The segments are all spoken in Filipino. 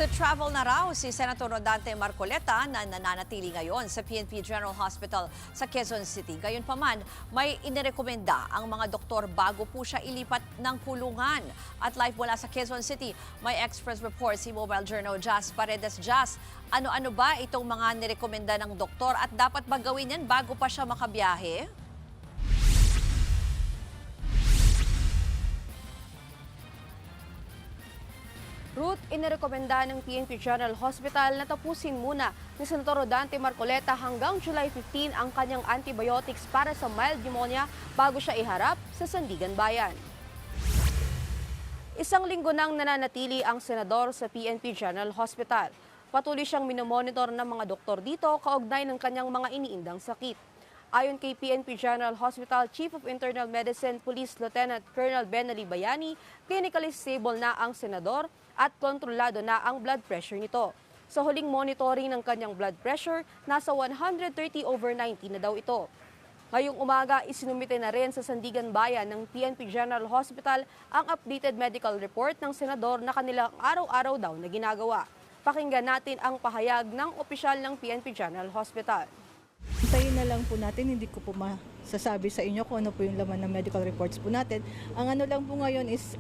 To travel na raw si Senator Rodante Marcoleta na nananatili ngayon sa PNP General Hospital sa Quezon City. Gayunpaman, may inirekomenda ang mga doktor bago po siya ilipat ng kulungan. At live mula sa Quezon City, may Express report si Mobile Journal Jazz Paredes. Jazz, ano-ano ba itong mga nirekomenda ng doktor at dapat ba gawin yan bago pa siya makabiyahe? Ruth, inirekomenda ng PNP General Hospital na tapusin muna ni Senator Rodante Marcoleta hanggang July 15 ang kanyang antibiotics para sa mild pneumonia bago siya iharap sa Sandigan Bayan. Isang linggo nang nananatili ang senador sa PNP General Hospital. Patuloy siyang minomonitor ng mga doktor dito kaugnay ng kanyang mga iniindang sakit. Ayon kay PNP General Hospital Chief of Internal Medicine Police Lieutenant Colonel Benali Bayani, clinically stable na ang senador at kontrolado na ang blood pressure nito. Sa huling monitoring ng kanyang blood pressure, nasa 130/90 na daw ito. Ngayong umaga, isinumite na rin sa Sandigan Bayan ng PNP General Hospital ang updated medical report ng senador na kanilang araw-araw daw na ginagawa. Pakinggan natin ang pahayag ng opisyal ng PNP General Hospital. Hintayin na lang po natin, hindi ko po masasabi sa inyo kung ano po yung laman ng medical reports po natin. Ang ano lang po ngayon is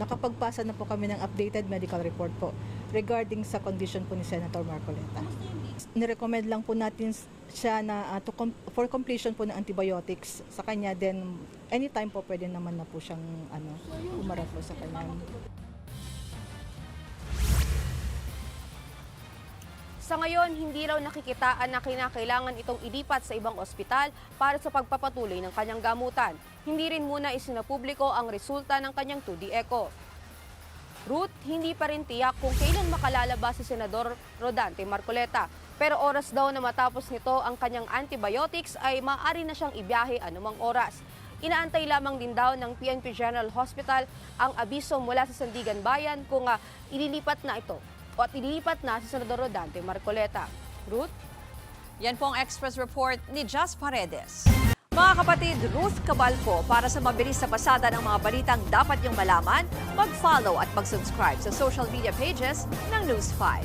nakapagpasa na po kami ng updated medical report po regarding sa condition po ni Senator Marcoleta. Nirecommend lang po natin siya na for completion po ng antibiotics sa kanya, then anytime po pwede naman na po siyang umarap po sa kanya. Sa ngayon, hindi raw nakikitaan na kinakailangan itong ilipat sa ibang ospital para sa pagpapatuloy ng kanyang gamutan. Hindi rin muna isinapubliko ang resulta ng kanyang 2D echo. Ruth, hindi pa rin tiyak kung kailan makalalabas si Senador Rodante Marcoleta. Pero oras daw na matapos nito ang kanyang antibiotics ay maaari na siyang ibiyahe anumang oras. Inaantay lamang din daw ng PNP General Hospital ang abiso mula sa Sandigan Bayan kung ililipat na ito at ililipat na si Senador Rodante Marcoleta. Ruth? Yan po ang Express report ni Jazz Paredes. Mga kapatid, Ruth Cabalco, para sa mabilis na pasada ng mga balitang dapat niyong malaman, mag-follow at mag-subscribe sa social media pages ng News 5.